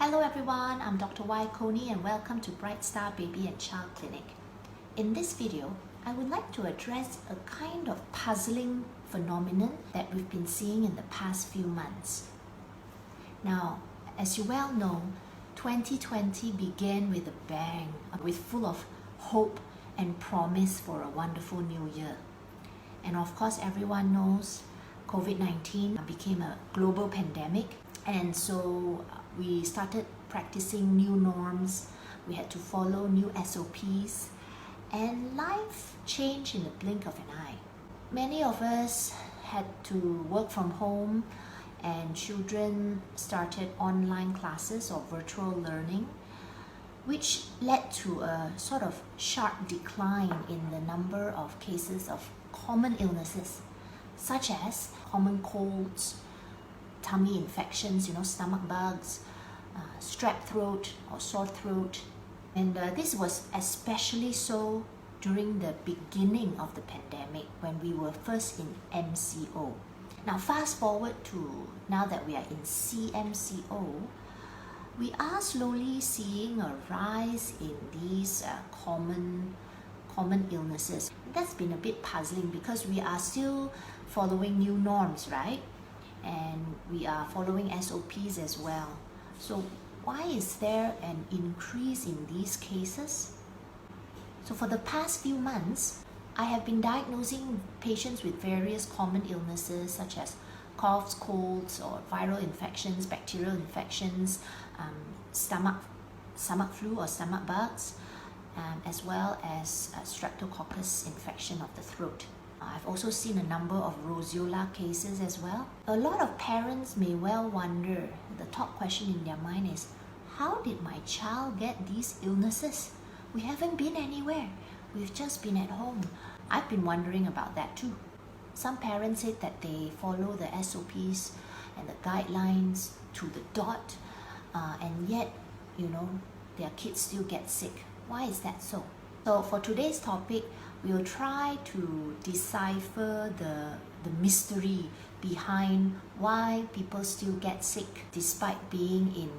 Hello everyone, I'm Dr. Y. Coney and welcome to Bright Star Baby and Child Clinic. In this video, I would like to address a kind of puzzling phenomenon that we've been seeing in the past few months. Now, as you well know, 2020 began with a bang, with full of hope and promise for a wonderful new year. And of course, everyone knows COVID-19 became a global pandemic, and so we started practicing new norms. We had to follow new SOPs, and life changed in the blink of an eye. Many of us had to work from home, and children started online classes or virtual learning, which led to a sort of sharp decline in the number of cases of common illnesses, such as common colds, tummy infections, stomach bugs, strep throat or sore throat. And this was especially so during the beginning of the pandemic when we were first in MCO. Now fast forward to now that we are in CMCO, we are slowly seeing a rise in these common illnesses. That's been a bit puzzling because we are still following new norms, right? And we are following SOPs as well. So why is there an increase in these cases? So for the past few months, I have been diagnosing patients with various common illnesses such as coughs, colds, or viral infections, bacterial infections, stomach flu or stomach bugs, as well as streptococcus infection of the throat. I've also seen a number of roseola cases as well. A lot of parents may well wonder, the top question in their mind is, how did my child get these illnesses? We haven't been anywhere. We've just been at home. I've been wondering about that too. Some parents said that they follow the SOPs and the guidelines to the dot, and yet, their kids still get sick. Why is that so? So for today's topic, we'll try to decipher the mystery behind why people still get sick despite being in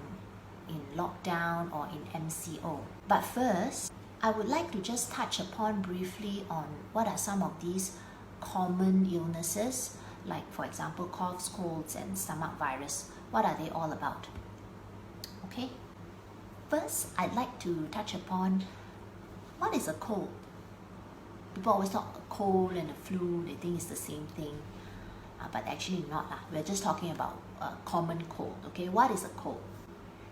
lockdown or in MCO. But first, I would like to just touch upon briefly on what are some of these common illnesses, like for example coughs, colds, and stomach virus. What are they all about? Okay. First, I'd like to touch upon what is a cold. People always talk a cold and a flu, they think it's the same thing, but actually not. We're just talking about a common cold. Okay, what is a cold?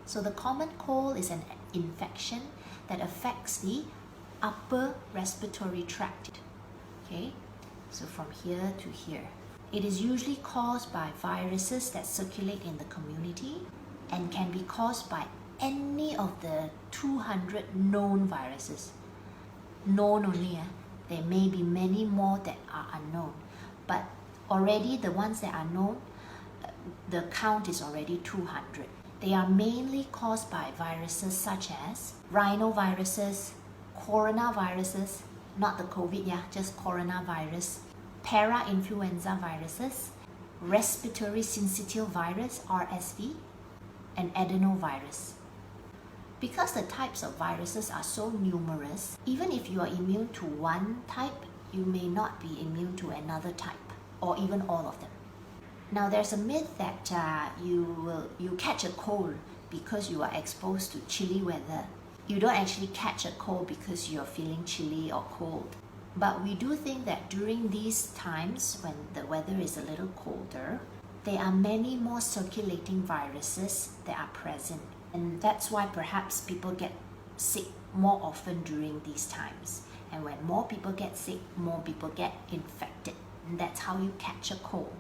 So the common cold is an infection that affects the upper respiratory tract. Okay, so from here to here. It is usually caused by viruses that circulate in the community and can be caused by any of the 200 known viruses. Known only, there may be many more that are unknown, but already the ones that are known, the count is already 200. They are mainly caused by viruses such as rhinoviruses, coronaviruses, not the COVID, just coronavirus, parainfluenza viruses, respiratory syncytial virus, RSV, and adenovirus. Because the types of viruses are so numerous, even if you are immune to one type, you may not be immune to another type, or even all of them. Now there's a myth that you catch a cold because you are exposed to chilly weather. You don't actually catch a cold because you're feeling chilly or cold. But we do think that during these times when the weather is a little colder, there are many more circulating viruses that are present. And that's why perhaps people get sick more often during these times. And when more people get sick, more people get infected. And that's how you catch a cold.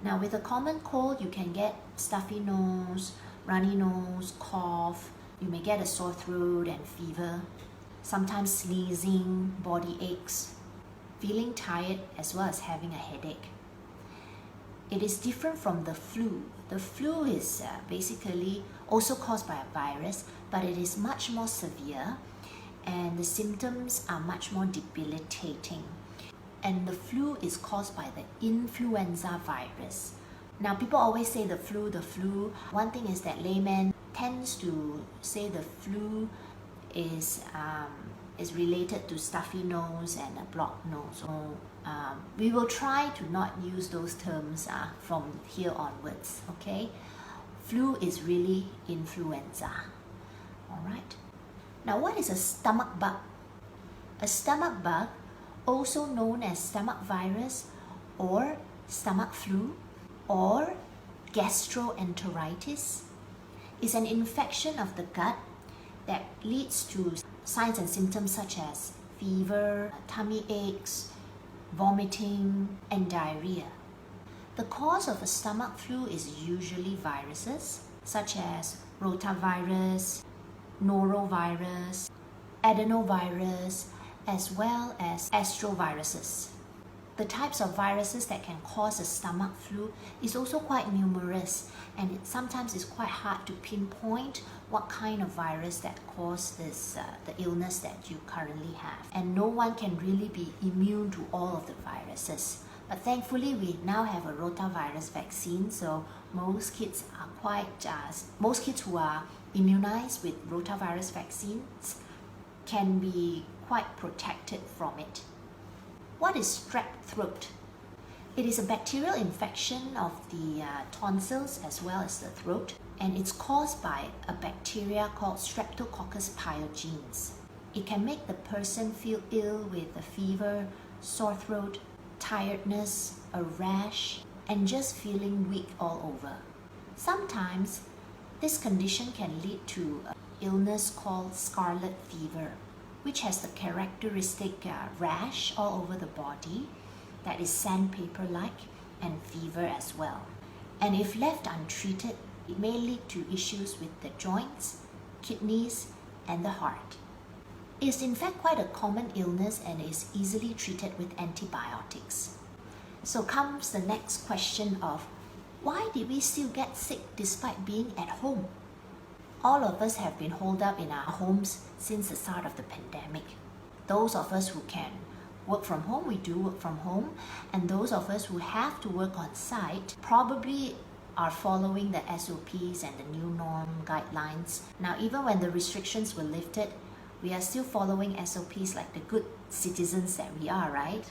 Now with a common cold, you can get stuffy nose, runny nose, cough. You may get a sore throat and fever. Sometimes sneezing, body aches, feeling tired, as well as having a headache. It is different from the flu. The flu is basically also caused by a virus, but it is much more severe and the symptoms are much more debilitating. And the flu is caused by the influenza virus. Now people always say the flu. One thing is that laymen tends to say the flu is related to stuffy nose and a blocked nose. So we will try to not use those terms from here onwards, okay? Flu is really influenza, all right? Now, what is a stomach bug? A stomach bug, also known as stomach virus or stomach flu or gastroenteritis, is an infection of the gut that leads to signs and symptoms such as fever, tummy aches, vomiting, and diarrhea. The cause of a stomach flu is usually viruses such as rotavirus, norovirus, adenovirus, as well as astroviruses. The types of viruses that can cause a stomach flu is also quite numerous, and it sometimes is quite hard to pinpoint what kind of virus that causes the illness that you currently have. And no one can really be immune to all of the viruses. But thankfully, we now have a rotavirus vaccine, so most kids who are immunized with rotavirus vaccines can be quite protected from it. What is strep throat? It is a bacterial infection of the tonsils as well as the throat, and it's caused by a bacteria called Streptococcus pyogenes. It can make the person feel ill with a fever, sore throat, tiredness, a rash, and just feeling weak all over. Sometimes this condition can lead to an illness called scarlet fever, which has the characteristic rash all over the body that is sandpaper-like and fever as well. And if left untreated, it may lead to issues with the joints, kidneys, and the heart. It is in fact quite a common illness and is easily treated with antibiotics. So comes the next question of, why did we still get sick despite being at home? All of us have been holed up in our homes since the start of the pandemic. Those of us who can work from home, we do work from home, and those of us who have to work on site probably are following the SOPs and the new norm guidelines. Now, even when the restrictions were lifted, we are still following SOPs like the good citizens that we are, right?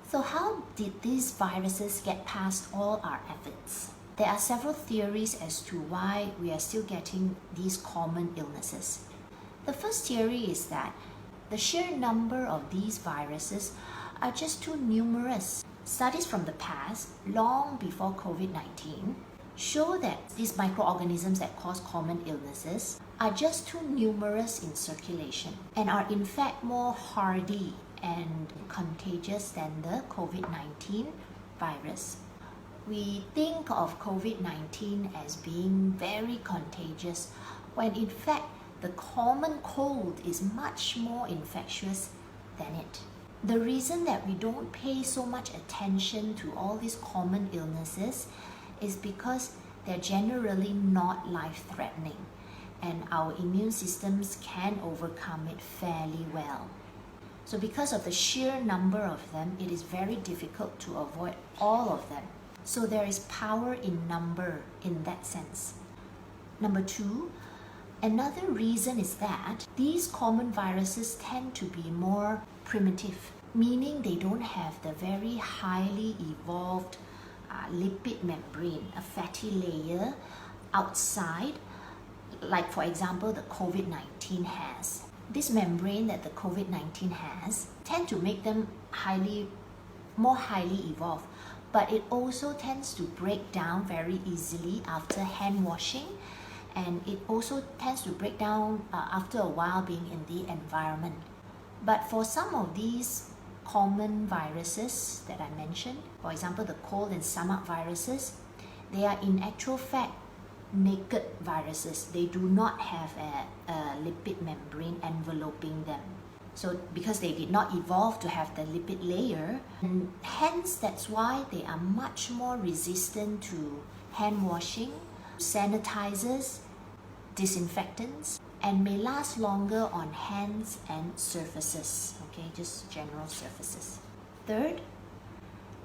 So how did these viruses get past all our efforts? There are several theories as to why we are still getting these common illnesses. The first theory is that the sheer number of these viruses are just too numerous. Studies from the past, long before COVID-19, show that these microorganisms that cause common illnesses are just too numerous in circulation and are in fact more hardy and contagious than the COVID-19 virus. We think of COVID-19 as being very contagious when in fact the common cold is much more infectious than it. The reason that we don't pay so much attention to all these common illnesses is because they're generally not life-threatening, and our immune systems can overcome it fairly well. So because of the sheer number of them, it is very difficult to avoid all of them. So there is power in number in that sense. Number two, another reason is that these common viruses tend to be more primitive, meaning they don't have the very highly evolved lipid membrane, a fatty layer outside, like for example the COVID-19 has. This membrane that the COVID-19 has tend to make them more highly evolved, but it also tends to break down very easily after hand washing, and it also tends to break down after a while being in the environment. But for some of these common viruses that I mentioned, for example the cold and stomach viruses, they are in actual fact naked viruses. They do not have a lipid membrane enveloping them. So because they did not evolve to have the lipid layer, and hence that's why they are much more resistant to hand washing, sanitizers, disinfectants, and may last longer on hands and surfaces, okay, just general surfaces. Third,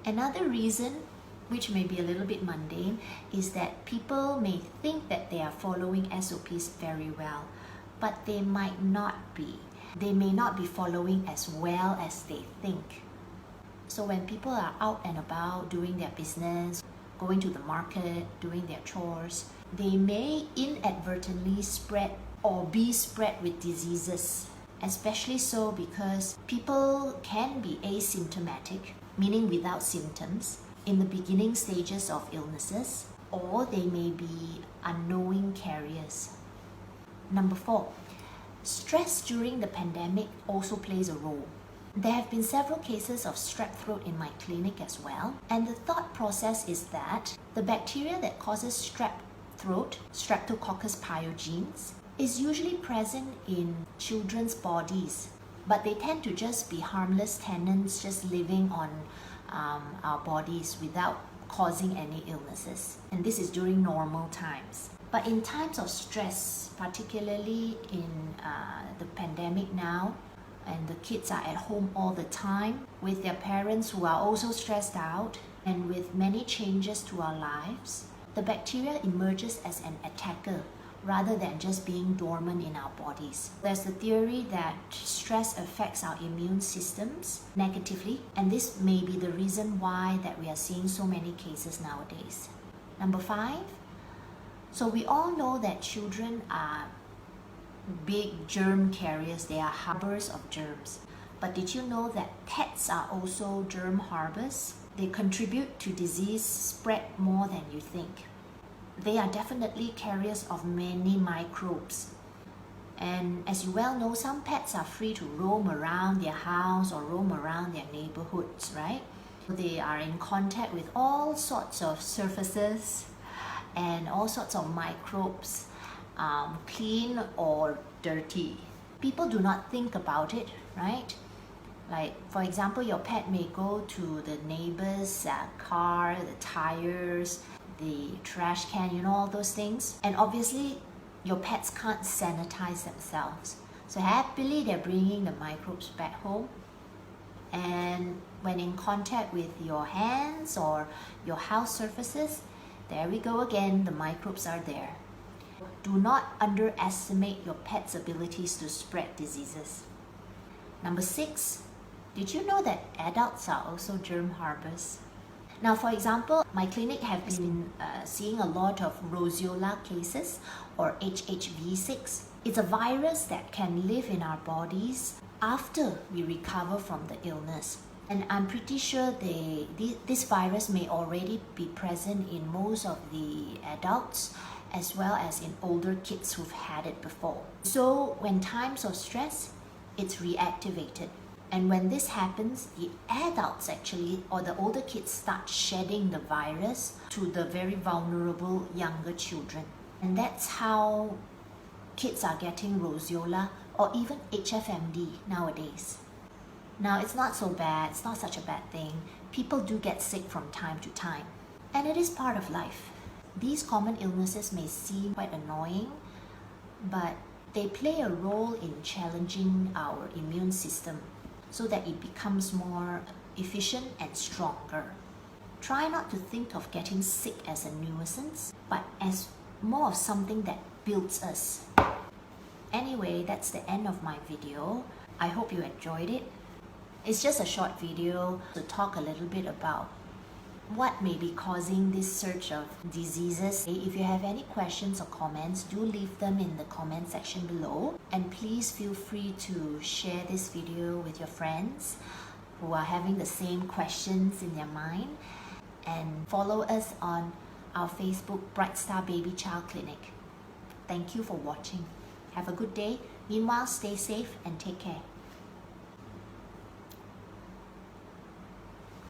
another reason which may be a little bit mundane, is that people may think that they are following SOPs very well, but they might not be. They may not be following as well as they think. So when people are out and about doing their business, going to the market, doing their chores, they may inadvertently spread or be spread with diseases. Especially so because people can be asymptomatic, meaning without symptoms, in the beginning stages of illnesses, or they may be unknowing carriers. Number 4, stress during the pandemic also plays a role. There have been several cases of strep throat in my clinic as well, and the thought process is that the bacteria that causes strep throat, Streptococcus pyogenes, is usually present in children's bodies, but they tend to just be harmless tenants just living on our bodies without causing any illnesses. And this is during normal times. But in times of stress, particularly in the pandemic now, and the kids are at home all the time with their parents who are also stressed out, and with many changes to our lives, the bacteria emerges as an attacker rather than just being dormant in our bodies. There's the theory that stress affects our immune systems negatively, and this may be the reason why that we are seeing so many cases nowadays. Number 5, so we all know that children are big germ carriers. They are harbors of germs. But did you know that pets are also germ harbors? They contribute to disease spread more than you think. They are definitely carriers of many microbes. And as you well know, some pets are free to roam around their house or roam around their neighborhoods, right? They are in contact with all sorts of surfaces and all sorts of microbes, clean or dirty. People do not think about it, right? Like, for example, your pet may go to the neighbor's car, the tires, the trash can, all those things. And obviously, your pets can't sanitize themselves. So happily, they're bringing the microbes back home. And when in contact with your hands or your house surfaces, there we go again, the microbes are there. Do not underestimate your pet's abilities to spread diseases. Number 6, did you know that adults are also germ harbors? Now, for example, my clinic have been seeing a lot of roseola cases, or HHV6. It's a virus that can live in our bodies after we recover from the illness. And I'm pretty sure this virus may already be present in most of the adults, as well as in older kids who've had it before. So when times of stress, it's reactivated. And when this happens, the adults actually, or the older kids, start shedding the virus to the very vulnerable younger children. And that's how kids are getting roseola or even HFMD nowadays. Now, it's not so bad, it's not such a bad thing. People do get sick from time to time, and it is part of life. These common illnesses may seem quite annoying, but they play a role in challenging our immune system so that it becomes more efficient and stronger. Try not to think of getting sick as a nuisance, but as more of something that builds us. Anyway, that's the end of my video. I hope you enjoyed it. It's just a short video to talk a little bit about what may be causing this surge of diseases. If you have any questions or comments, do leave them in the comment section below. And please feel free to share this video with your friends who are having the same questions in their mind. And follow us on our Facebook Bright Star Baby Child Clinic. Thank you for watching. Have a good day. Meanwhile, stay safe and take care.